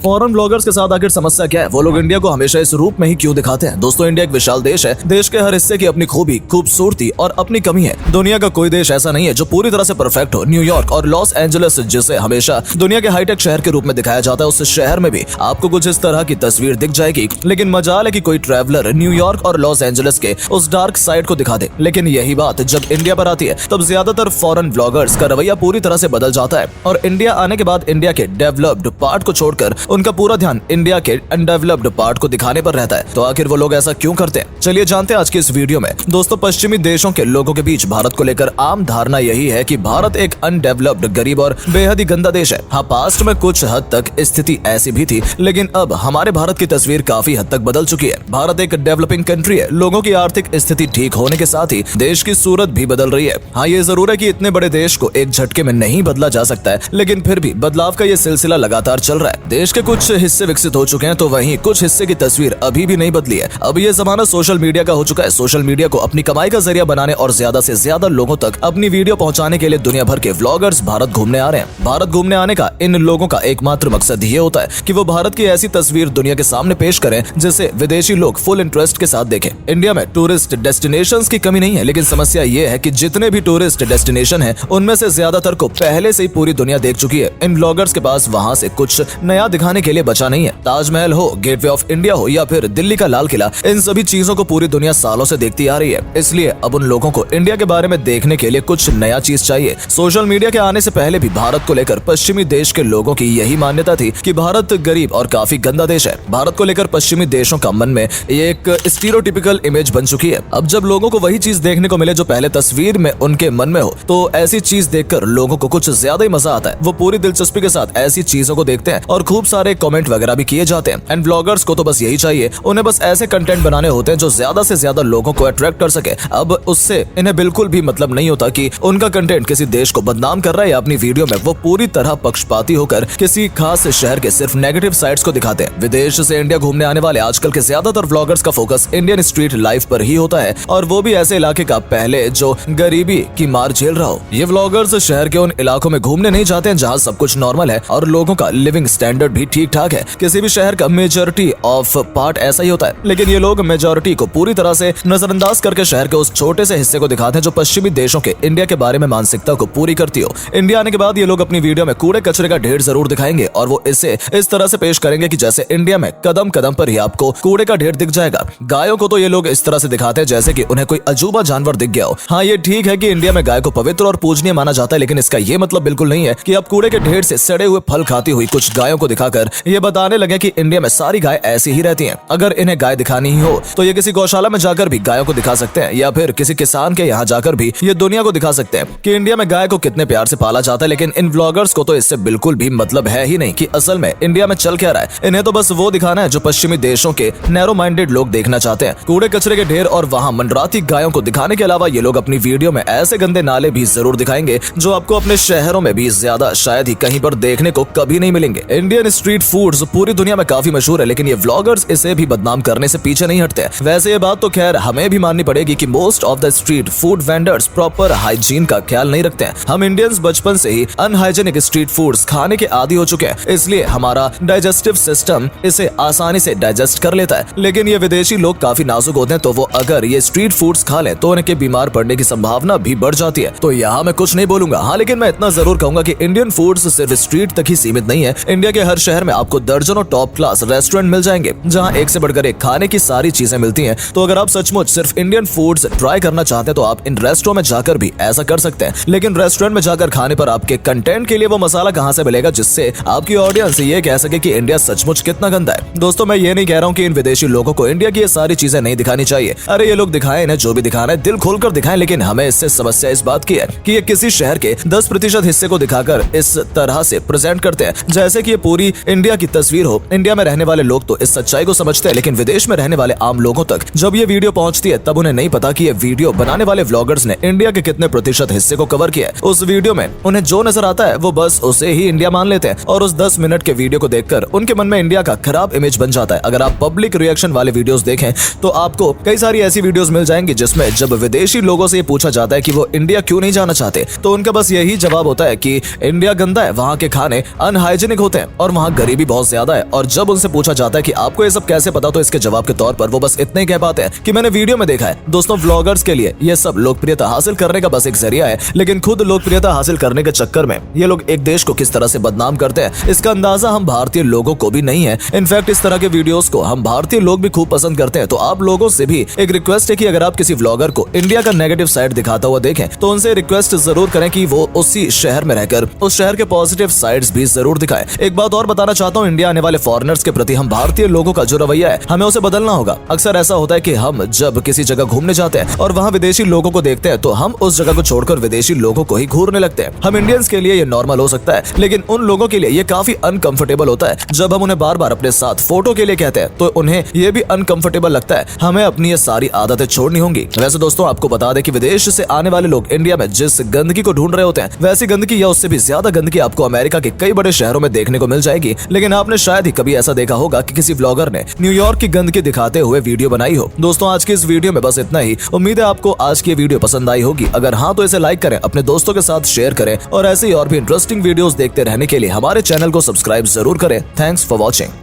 Foreign bloggers के साथ आखिर समस्या क्या है? वो लोग इंडिया को हमेशा इस रूप में ही क्यों दिखाते हैं? दोस्तों, इंडिया एक विशाल देश है। देश के हर हिस्से की अपनी खूबी, खूबसूरती और अपनी कमी है। दुनिया का कोई देश ऐसा नहीं है जो पूरी तरह से परफेक्ट हो। न्यूयॉर्क और लॉस एंजलिस, जिसे हमेशा दुनिया के हाईटेक शहर के रूप में दिखाया जाता है, उस शहर में भी आपको कुछ इस तरह की तस्वीर दिख जाएगी। लेकिन मजाल है कि कोई ट्रैवलर न्यूयॉर्क और लॉस एंजलिस के उस डार्क साइड को दिखा दे। लेकिन यही बात जब इंडिया पर आती है, तब ज्यादातर फॉरेन ब्लॉगर्स का रवैया पूरी तरह से बदल जाता है और इंडिया आने के बाद इंडिया के डेवलप्ड पार्ट को छोड़कर उनका पूरा ध्यान इंडिया के अनडेवलप्ड पार्ट को दिखाने पर रहता है। तो आखिर वो लोग ऐसा क्यों करते हैं? चलिए जानते हैं आज की इस वीडियो में। दोस्तों, पश्चिमी देशों के लोगों के बीच भारत को लेकर आम धारणा यही है कि भारत एक अनडेवलप्ड, गरीब और बेहद ही गंदा देश है। हाँ, पास्ट में कुछ हद तक स्थिति ऐसी भी थी, लेकिन अब हमारे भारत की तस्वीर काफी हद तक बदल चुकी है। भारत एक डेवलपिंग कंट्री है। लोगों की आर्थिक स्थिति ठीक होने के साथ ही देश की सूरत भी बदल रही है। हाँ, ये जरूर है कि इतने बड़े देश को एक झटके में नहीं बदला जा सकता है, लेकिन फिर भी बदलाव का ये सिलसिला लगातार चल रहा है। देश के कुछ हिस्से विकसित हो चुके हैं, तो वहीं कुछ हिस्से की तस्वीर अभी भी नहीं बदली है। अब ये जमाना सोशल मीडिया का हो चुका है। सोशल मीडिया को अपनी कमाई का जरिया बनाने और ज्यादा से ज्यादा लोगों तक अपनी वीडियो पहुंचाने के लिए दुनिया भर के व्लॉगर्स भारत घूमने आ रहे हैं। भारत घूमने आने का इन लोगों का एकमात्र मकसद ये होता है कि वो भारत की ऐसी तस्वीर दुनिया के सामने पेश करें जिसे विदेशी लोग फुल इंटरेस्ट के साथ देखें। इंडिया में टूरिस्ट डेस्टिनेशंस की कमी नहीं है, लेकिन समस्या ये है कि जितने भी टूरिस्ट डेस्टिनेशन हैं, उनमें से ज्यादातर को पहले से ही पूरी दुनिया देख चुकी है। इन ब्लॉगर्स के पास वहां से कुछ नया दिखाने के लिए बचा नहीं है। ताजमहल हो, गेटवे ऑफ इंडिया हो या फिर दिल्ली का लाल किला, इन सभी चीजों को पूरी दुनिया सालों से देखती आ रही है। इसलिए अब उन लोगों को इंडिया के बारे में देखने के लिए कुछ नया चीज चाहिए। सोशल मीडिया के आने से पहले भी भारत को लेकर पश्चिमी देश के लोगों की यही मान्यता थी कि भारत गरीब और काफी गंदा देश है। भारत को लेकर पश्चिमी देशों का मन में एक स्टीरियोटिपिकल इमेज बन चुकी है। अब जब लोगों को वही चीज देखने को मिले जो पहले तस्वीर में उनके मन में हो, तो ऐसी चीज देखकर लोगों को कुछ ज्यादा ही मजा आता है। वो पूरी दिलचस्पी के साथ ऐसी चीजों को देखते हैं और खूब सारे कमेंट वगैरह भी किए जाते हैं। एंड ब्लॉगर्स को तो बस यही चाहिए, उन्हें बस ऐसे कंटेंट बनाने होते हैं जो ज्यादा से ज्यादा लोगों को अट्रैक्ट कर सके। अब उससे इन्हें बिल्कुल भी मतलब नहीं होता कि उनका कंटेंट किसी देश को बदनाम कर रहा है या अपनी वीडियो में वो पूरी तरह पक्षपाती होकर किसी खास शहर के सिर्फ नेगेटिव साइड्स को दिखाते हैं। विदेश से इंडिया घूमने आने वाले आजकल के ज्यादातर व्लॉगर्स का फोकस इंडियन स्ट्रीट लाइफ पर ही होता है, और वो भी ऐसे इलाके का पहले जो गरीबी की मार झेल रहा हो। ये व्लॉगर्स शहर के उन इलाकों में घूमने नहीं जाते हैं जहाँ सब कुछ नॉर्मल है और लोगों का लिविंग स्टैंडर्ड भी ठीक ठाक है। किसी भी शहर का मेजॉरिटी ऑफ पार्ट ऐसा ही होता है, लेकिन ये लोग मेजॉरिटी को पूरी तरह से नजरअंदाज करके शहर के उस छोटे से हिस्से को दिखाते हैं जो पश्चिमी देशों के इंडिया के बारे में मानसिकता को पूरी करती हो। इंडिया आने के बाद ये लोग अपनी वीडियो में कूड़े कचरे का ढेर जरूर दिखाएंगे और वो इसे इस तरह से पेश करेंगे कि जैसे इंडिया में कदम कदम पर ही आपको कूड़े का ढेर दिख जाएगा। गायों को तो ये लोग इस तरह से दिखाते हैं जैसे कि उन्हें कोई अजूबा जानवर दिख गया हो। हाँ, ये ठीक है कि इंडिया में गाय को पवित्र और पूजनीय माना जाता है, लेकिन इसका ये मतलब बिल्कुल नहीं है कि आप कूड़े के ढेर से सड़े हुए फल खाती हुई कुछ गायों को दिखाकर ये बताने लगे कि इंडिया में सारी गाय ऐसी ही रहती हैं। अगर इन्हें गाय दिखानी ही हो तो ये किसी गौशाला में जाकर भी गायों को दिखा सकते हैं या फिर किसी किसान के यहाँ जाकर भी ये दुनिया को दिखा सकते हैं कि इंडिया में गाय को कितने प्यार से पाला जाता है। लेकिन इन व्लॉगर्स को तो इससे बिल्कुल भी मतलब है ही नहीं कि असल में इंडिया में चल क्या रहा है। इन्हें तो बस वो दिखाना है जो पश्चिमी देशों के नैरो माइंडेड लोग देखना चाहते हैं। कूड़े कचरे के ढेर और वहाँ मंडराती गायों को दिखाने के अलावा ये लोग अपनी वीडियो में ऐसे गंदे नाले भी जरूर दिखाएंगे जो आपको अपने शहरों में भी ज्यादा शायद ही कहीं पर देखने को कभी नहीं मिलेंगे। इंडियन स्ट्रीट फूड्स पूरी दुनिया में काफी मशहूर है, लेकिन ये व्लॉगर्स इसे भी बदनाम करने से पीछे नहीं हटते। वैसे ये बात तो खैर हमें भी माननी पड़ेगी कि most of the street food vendors proper hygiene का ख्याल नहीं रखते हैं। हम इंडियंस बचपन से ही अनहाइजेनिक स्ट्रीट फूड्स खाने के आदी हो चुके हैं, इसलिए हमारा डाइजेस्टिव सिस्टम इसे आसानी से डाइजेस्ट कर लेता है। लेकिन ये विदेशी लोग काफी नाजुक होते हैं, तो वो अगर ये स्ट्रीट फूड्स खा लें तो उनके बीमार पड़ने की संभावना भी बढ़ जाती है। तो यहाँ मैं कुछ नहीं बोलूंगा। हाँ, लेकिन मैं इतना जरूर कहूंगा कि इंडियन फूड्स सिर्फ स्ट्रीट तक ही सीमित नहीं है। इंडिया के हर शहर में आपको दर्जनों टॉप क्लास रेस्टोरेंट मिल जाएंगे जहाँ एक से बढ़कर एक खाने की सारी चीजें मिलती हैं। तो अगर आप सचमुच सिर्फ इंडियन फूड्स ट्राई करना चाहते हैं तो आप इन रेस्टोरेंट में जाकर भी ऐसा कर सकते हैं। लेकिन रेस्टोरेंट में जाकर खाने पर आपके कंटेंट के लिए वो मसाला कहाँ से मिलेगा जिससे आपकी ऑडियंस ये कह सके कि इंडिया सचमुच कितना गंदा है। दोस्तों, मैं ये नहीं कह रहा हूँ कि इन विदेशी लोगों को इंडिया की ये सारी चीजें नहीं दिखानी चाहिए। अरे ये लोग दिखाएं, इन्हें जो भी दिखाना है दिल खोलकर दिखाएं, लेकिन हमें इससे समस्या इस बात की है कि ये किसी शहर के 10% हिस्से को दिखाकर इस तरह से प्रेजेंट करते हैं जैसे कि ये पूरी इंडिया की तस्वीर हो। इंडिया में रहने वाले लोग तो इस सच्चाई को समझते हैं, लेकिन विदेश में रहने वाले आम लोगों तक जब ये वीडियो पहुंचती है तब उन्हें नहीं पता कि ये वीडियो बनाने वाले व्लॉगर्स ने इंडिया के कितने प्रतिशत हिस्से को कवर किया है। उस वीडियो में उन्हें जो नजर आता है वो बस उसे ही इंडिया मान लेते हैं और उस 10 मिनट के वीडियो को देखकर उनके मन में इंडिया का खराब इमेज बन जाता है। अगर आप पब्लिक रिएक्शन वाले वीडियोस देखें तो आपको कई सारी ऐसी वीडियोस मिल जाएंगी जिसमें जब विदेशी लोगों से ये पूछा जाता है कि वो इंडिया क्यों नहीं जाना चाहते तो उनका बस यही जवाब होता है कि इंडिया गंदा है, वहाँ के खाने अनहाइजेनिक होते हैं और वहाँ यहाँ गरीबी बहुत ज्यादा है। और जब उनसे पूछा जाता है कि आपको ये सब कैसे पता, तो इसके जवाब के तौर पर वो बस इतने ही कह पाते हैं कि मैंने वीडियो में देखा है। दोस्तों, व्लॉगर्स के लिए ये सब लोकप्रियता हासिल करने का बस एक जरिया है, लेकिन खुद लोकप्रियता हासिल करने के चक्कर में ये लोग एक देश को किस तरह से बदनाम करते हैं, इसका अंदाजा हम भारतीय लोगों को भी नहीं है। इनफैक्ट इस तरह के वीडियोस को हम भारतीय लोग भी खूब पसंद करते हैं। तो आप लोगों से भी एक रिक्वेस्ट है कि अगर आप किसी व्लॉगर को इंडिया का नेगेटिव साइड दिखाता हुआ देखें तो उनसे रिक्वेस्ट जरूर करें कि वो उसी शहर में रहकर उस शहर के पॉजिटिव साइड्स भी जरूर दिखाएं। एक बात और बताना चाहता हूँ, इंडिया आने वाले फॉरेनर्स के प्रति हम भारतीय लोगों का जो रवैया है, हमें उसे बदलना होगा। अक्सर ऐसा होता है कि हम जब किसी जगह घूमने जाते हैं और वहाँ विदेशी लोगों को देखते हैं तो हम उस जगह को छोड़कर विदेशी लोगों को ही घूरने लगते हैं। हम इंडियंस के लिए ये नॉर्मल हो सकता है, लेकिन उन लोगों के लिए ये काफी अनकंफर्टेबल होता है। जब हम उन्हें बार बार अपने साथ फोटो के लिए कहते हैं तो उन्हें ये भी अनकंफर्टेबल लगता है। हमें अपनी ये सारी आदतें छोड़नी होंगी। वैसे दोस्तों, आपको बता दें कि विदेश से आने वाले लोग इंडिया में जिस गंदगी को ढूंढ रहे होते हैं, वैसी गंदगी या उससे भी ज्यादा गंदगी आपको अमेरिका के कई बड़े शहरों में देखने को मिल जाएगी। लेकिन आपने शायद ही कभी ऐसा देखा होगा कि किसी व्लॉगर ने न्यूयॉर्क की गंदगी दिखाते हुए वीडियो बनाई हो। दोस्तों, आज की इस वीडियो में बस इतना ही। उम्मीद है आपको आज की वीडियो पसंद आई होगी। अगर हाँ तो इसे लाइक करें, अपने दोस्तों के साथ शेयर करें और ऐसे ही और भी इंटरेस्टिंग वीडियोस देखते रहने के लिए हमारे चैनल को सब्सक्राइब जरूर करें। Thanks for watching.